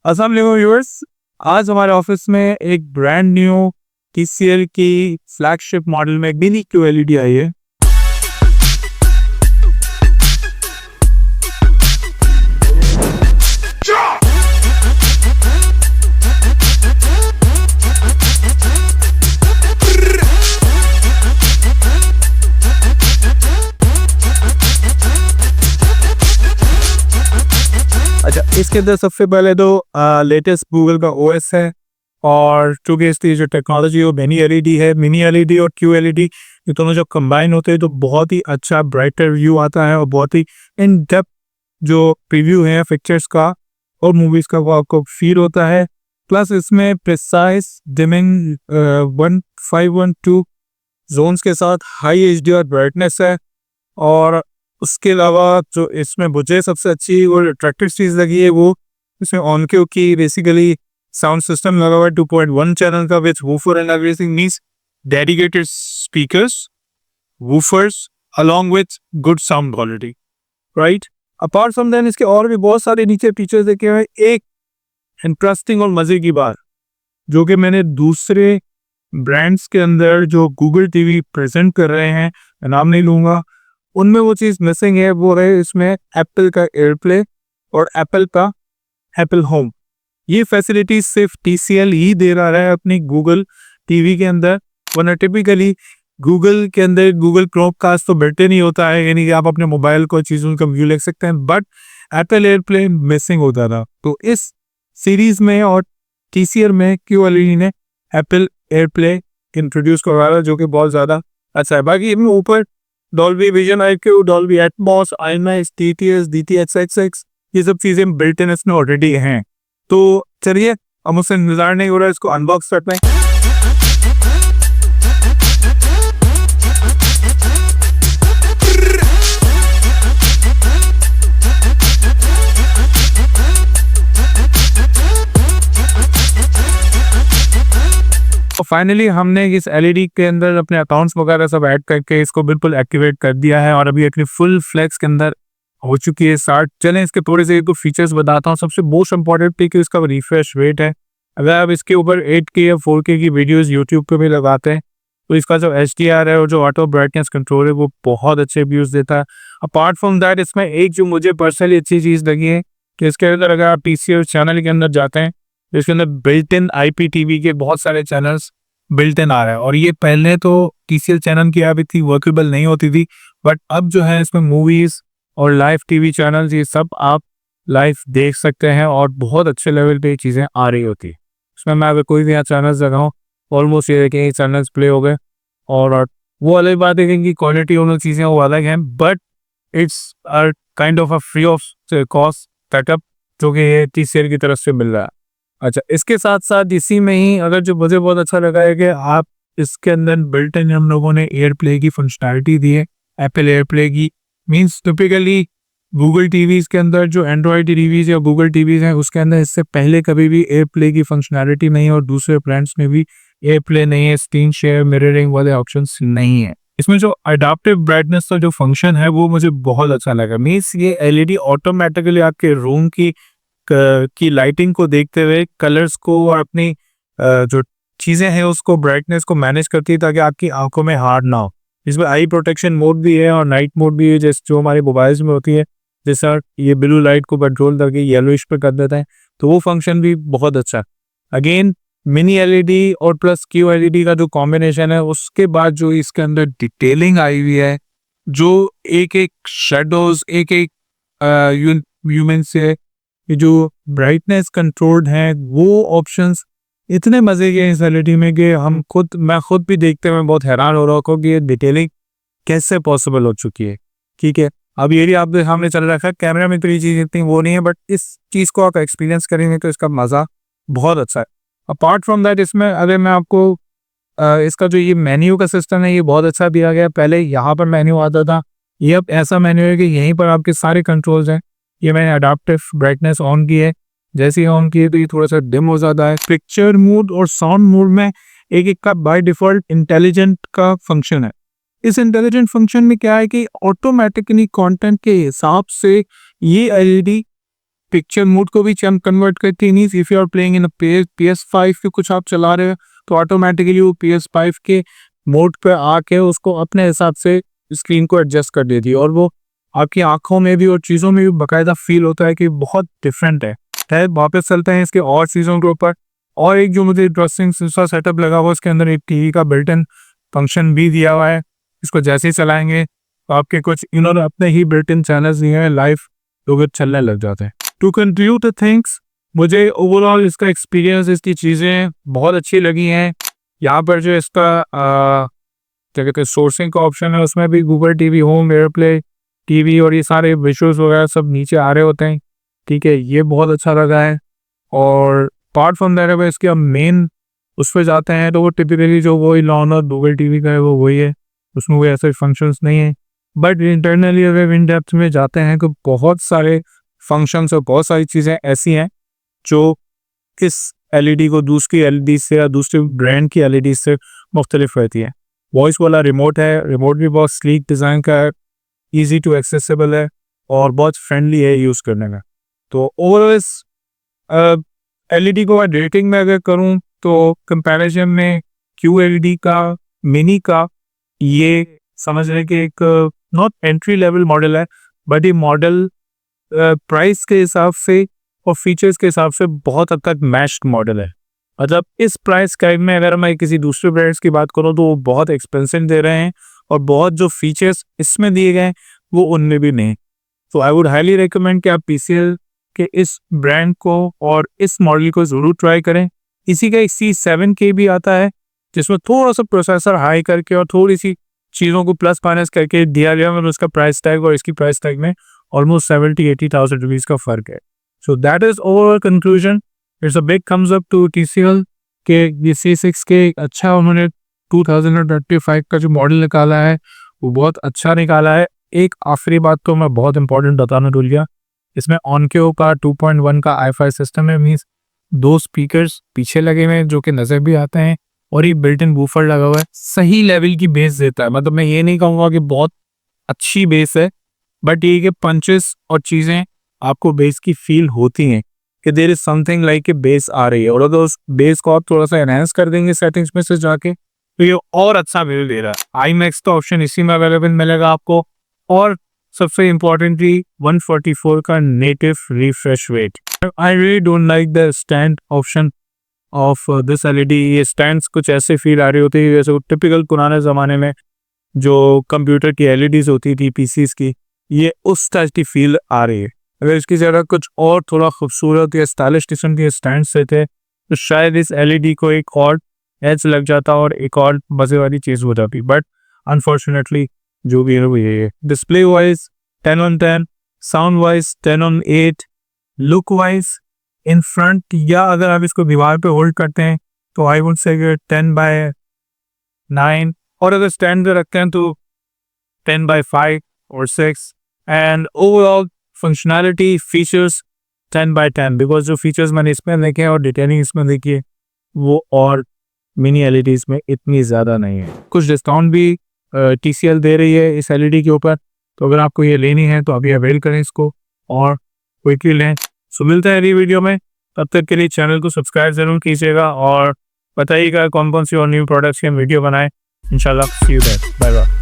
अस्सलाम वालेकुम व्यूअर्स। आज हमारे ऑफिस में एक ब्रांड न्यू टीसीएल की फ्लैगशिप मॉडल में मिनी क्यूएलईडी आई है। अच्छा, इसके अंदर सबसे पहले तो लेटेस्ट गूगल का ओएस है, और चूंकि इसकी जो टेक्नोलॉजी वो मिनी एलईडी है। मिनी एलईडी और क्यू एलईडी ये दोनों जब कंबाइन होते हैं तो बहुत ही अच्छा ब्राइटर व्यू आता है और बहुत ही इन डेप्थ जो प्रीव्यू है पिक्चर्स का और मूवीज का वो आपको फील होता है। प्लस इसमें प्रिसाइज डिमिंग 1512 जोन्स के साथ हाई एचडीआर ब्राइटनेस है। और उसके अलावा जो इसमें मुझे सबसे अच्छी और अट्रैक्टिव चीज़ लगी है वो इसमें ऑनक्यू की बेसिकली साउंड सिस्टम लगा हुआ है 2.1 चैनल का with woofer and everything, means dedicated speakers, woofers along with good sound quality, right. Apart from then इसके और भी बहुत सारे नीचे फीचर्स देखे हुए। एक इंटरेस्टिंग और मज़े की बात जो कि मैंने दूसरे ब्रांड्स के अंदर जो गूगल टीवी प्रेजेंट कर रहे हैं, मैं नाम नहीं लूँगा, उनमें वो चीज़ मिसिंग है। वो है इसमें एप्पल का एयरप्ले और एप्पल का एप्पल होम। ये फैसिलिटी सिर्फ टीसीएल ही दे रहा है अपनी गूगल टीवी के अंदर, वरना टिपिकली गूगल के अंदर गूगल क्रोमकास्ट तो बैठे नहीं होता है, यानी कि आप अपने मोबाइल को चीज़ों का व्यू ले सकते हैं, बट एप्पल एयरप्ले मिसिंग होता था। तो इस सीरीज में और टीसीएल में क्यूएलईडी ने एप्पल एयरप्ले इंट्रोड्यूस करवाया जो कि बहुत ज़्यादा अच्छा है। बाकी इनमें ऊपर Dolby vision IQ, Dolby Atmos, IMS, DTS, DTXX ये सब चीज़ें बिल्ट इन इसमें ऑलरेडी हैं। तो चलिए, अब मुझसे इंतजार नहीं हो रहा है, इसको अनबॉक्स करते हैं। फाइनली हमने इस एलईडी के अंदर अपने अकाउंट्स वगैरह सब ऐड करके इसको बिल्कुल एक्टिवेट कर दिया है और अभी अपनी फुल फ्लेक्स के अंदर हो चुकी है स्टार्ट। चलें इसके थोड़े से तो फीचर्स बताता हूँ। सबसे मोस्ट इंपॉर्टेंट थी कि इसका रिफ्रेश रेट है। अगर आप इसके ऊपर 8K या 4K की वीडियोस यूट्यूब पे भी लगाते हैं तो इसका जो HDR है और जो ऑटो ब्राइटनेस कंट्रोल है वो बहुत अच्छे व्यूज़ देता है। अपार्ट फ्रॉम दैट इसमें एक जो मुझे पर्सनली अच्छी चीज़ लगी है कि इसके अंदर अगर आप टीसीएल चैनल के अंदर जाते हैं तो इसके अंदर बिल्ट इन IPTV के बहुत सारे चैनल्स बिल्ट इन आ रहा है। और ये पहले तो टीसीएल चैनल की अभी थी वर्केबल नहीं होती थी, बट अब जो है इसमें मूवीज़ और लाइव टीवी चैनल्स ये सब आप लाइव देख सकते हैं और बहुत अच्छे लेवल पे ये चीज़ें आ रही होती है। इसमें मैं अगर कोई भी यहाँ चैनल्स लगाऊँ ऑलमोस्ट ये देखें ये चैनल्स प्ले हो गए। और वो अलग बात है कि क्वालिटी उन चीज़ें वो अलग हैं, but it's kind of a free of cost setup जो कि ये टीसीएल की तरफ से मिल रहा है। अच्छा, इसके साथ साथ इसी में ही अगर जो मुझे बहुत अच्छा लगा है कि आप इसके अंदर बिल्ट इन हम लोगों ने एयरप्ले की फंक्शनैलिटी दी है। एप्पल एयरप्ले की मींस टिपिकली गूगल टीवीज़ के अंदर जो एंड्रॉयड टीवीज़ या गूगल टीवीज़ हैं उसके अंदर इससे पहले कभी भी एयरप्ले की फंक्शनैलिटी नहीं है और दूसरे ब्रांड्स में भी एयरप्ले नहीं है, स्क्रीन शेयर मिररिंग वाले ऑप्शंस नहीं है। इसमें जो अडाप्टिव ब्राइटनेस का जो फंक्शन है वो मुझे बहुत अच्छा लगा। मीन्स ये एलईडी ऑटोमेटिकली आपके रूम की लाइटिंग को देखते हुए कलर्स को और अपनी जो चीज़ें हैं उसको ब्राइटनेस को मैनेज करती है ताकि आपकी आंखों में हार्ड ना हो। इसमें आई प्रोटेक्शन मोड भी है और नाइट मोड भी है, जैसे जो हमारे मोबाइल्स में होती है, जैसा ये ब्लू लाइट को कंट्रोल करके येलोइश पे कर देते हैं, तो वो फंक्शन भी बहुत अच्छा है। अगेन मिनी एलईडी और प्लस क्यू एलईडी का जो कॉम्बिनेशन है, उसके बाद जो इसके अंदर डिटेलिंग आई हुई है, जो एक एक शेडोज एक एक ह्यूमन से जो ब्राइटनेस कंट्रोल्ड हैं वो ऑप्शंस इतने मज़े के इस एलईडी में कि मैं खुद भी देखते हुए बहुत हैरान हो रहा हूँ कि ये डिटेलिंग कैसे पॉसिबल हो चुकी है। ठीक है, अब ये भी आपके सामने चल रखा है, कैमरा में तो ये चीज़ इतनी वो नहीं है, बट इस चीज़ को आप एक्सपीरियंस करेंगे तो इसका मज़ा बहुत अच्छा है। अपार्ट फ्रॉम दैट इसमें अगर मैं आपको इसका जो ये मेन्यू का सिस्टम है ये बहुत अच्छा दिया गया है। पहले यहाँ पर मेन्यू आता था, ये अब ऐसा मेन्यू है कि यहीं पर आपके सारे कंट्रोल्स हैं। ये मैंने अडाप्टिव ब्राइटनेस ऑन की है, जैसे ही ऑन किए तो ये थोड़ा सा डिम हो जाता है। पिक्चर मोड और साउंड मोड में एक का बाय डिफॉल्ट इंटेलिजेंट का फंक्शन है। इस इंटेलिजेंट फंक्शन में क्या है कि ऑटोमेटिकली कंटेंट के हिसाब से ये एलईडी पिक्चर मोड को भी कन्वर्ट करती है। Means if you are playing in PS5 के कुछ आप चला रहे हो तो ऑटोमेटिकली वो PS5 के मोड पे आके उसको अपने हिसाब से स्क्रीन को एडजस्ट कर देती है और वो आपकी आंखों में भी और चीज़ों में भी बाकायदा फील होता है कि बहुत डिफरेंट है। वापस चलते हैं इसके और चीज़ों के ऊपर। और एक जो मुझे इंटरेस्टिंग सा सेटअप लगा हुआ, उसके अंदर एक टीवी का बिल्ट इन फंक्शन भी दिया हुआ है। इसको जैसे ही चलाएंगे तो आपके कुछ इन्होंने अपने ही बिल्ट इन चैनल्स दिए हैं, लाइव लोग चलने लग जाते हैं। टू कंक्लूड द थिंग्स, मुझे ओवरऑल इसका एक्सपीरियंस, इसकी चीज़ें बहुत अच्छी लगी हैं। यहाँ पर जो इसका क्या कहते हैं सोर्सिंग का ऑप्शन है, उसमें भी Google TV home, AirPlay TV और ये सारे विजुअल्स वगैरह सब नीचे आ रहे होते हैं। ठीक है, ये बहुत अच्छा लगा है। और पार्ट फ्रॉम दैट है इसके हम मेन उस पर जाते हैं तो वो टिपिकली जो वही लॉनर गूगल टीवी का है वो वही है, उसमें कोई ऐसे फंक्शंस नहीं है। बट इंटरनली अगर इन डेप्थ में जाते हैं तो बहुत सारे फंक्शंस और बहुत सारी चीज़ें ऐसी हैं जो इस एलईडी को दूसरी एलईडी से या दूसरे ब्रांड की एलईडी से मुख्तलिफ रहती है। वॉइस वाला रिमोट है, रिमोट भी बहुत स्लीक डिज़ाइन का है, ईजी टू एक्सेसिबल है और बहुत फ्रेंडली है यूज़ करने में। तो ओवरऑल इस एलईडी को रेटिंग में अगर करूं तो कंपैरिजन में QLED का मिनी का ये समझ रहे कि एक नॉट एंट्री लेवल मॉडल है, बट ये मॉडल प्राइस के हिसाब से और फीचर्स के हिसाब से बहुत हद तक मैच्ड मॉडल है। मतलब इस प्राइस टैग में अगर मैं किसी दूसरे ब्रांड्स की बात करूं तो वो बहुत एक्सपेंसिव दे रहे हैं और बहुत जो फीचर्स इसमें दिए गए वो उनमें भी नहीं। तो आई वुड हाईली रिकमेंड कि आप PCL के इस ब्रांड को और इस मॉडल को ज़रूर ट्राई करें। इसी का एक C7K भी आता है जिसमें थोड़ा सा प्रोसेसर हाई करके और थोड़ी सी चीज़ों को प्लस माइनस करके दिया गया, मतलब उसका प्राइस टैग और इसकी प्राइस टैग में ऑलमोस्ट 70-80,000 रुपीज़ का फ़र्क है। So that is overall conclusion. It's a big thumbs up to TCL के ये C6K अच्छा उन्होंने 2025 का जो मॉडल निकाला है वो बहुत अच्छा निकाला है। एक आखिरी बात तो मैं बहुत इंपॉर्टेंट बताना भूल गया, इसमें ऑनक्यो का 2.1 का i5 सिस्टम है। मीन्स 2 स्पीकर्स पीछे लगे हुए हैं जो कि नज़र भी आते हैं और ये बिल्ट इन वूफर लगा हुआ है, सही लेवल की बेस देता है। मतलब मैं ये नहीं कहूँगा कि बहुत अच्छी बेस है, बट ये कि पंचेस और चीज़ें आपको बेस की फील होती हैं कि देयर इज समथिंग लाइक कि बेस आ रही है। और अगर उस बेस को आप थोड़ा सा एनहांस कर देंगे सेटिंग्स में से जाके तो ये और अच्छा फील दे रहा है। IMAX का ऑप्शन इसी में अवेलेबल मिलेगा आपको और सबसे इम्पोर्टेंटली 144 का native refresh rate. I really don't like the stand option of this LED. ये स्टैंड्स कुछ ऐसे फील आ रही होती है जैसे टिपिकल पुराने ज़माने में जो कंप्यूटर की एलईडीज होती थी PCs की, ये उस टाइप की फील आ रही है। अगर इसकी जगह कुछ और थोड़ा खूबसूरत या स्टाइलिश किस्म के स्टैंड्स थे तो शायद इस एलईडी को एक और एज लग जाता और एक और मज़े वाली चीज़ हो जाती। बट अनफॉर्चुनेटली जो भी है वो ये है। Display wise 10/10, sound wise 10/8, look wise in front या अगर आप इसको दीवार पे होल्ड करते हैं तो आई वुड से 10/9 और अगर स्टैंड पे रखते हैं तो 10/5 और 6 and overall functionality features 10/10 because जो फीचर्स मैंने इसमें देखे और डिटेलिंग इसमें देखी है वो और मिनी एलईडीज में इतनी ज़्यादा नहीं है। कुछ डिस्काउंट भी TCL दे रही है इस एलईडी के ऊपर, तो अगर आपको ये लेनी है तो अभी अवेल करें इसको और क्विकली लें। सो मिलते हैं अगली वीडियो में, तब तक के लिए चैनल को सब्सक्राइब ज़रूर कीजिएगा और बताइएगा कौन कौन सी और न्यू प्रोडक्ट्स की हम वीडियो बनाएं। इंशाल्लाह सी यू देयर, बाय बाय।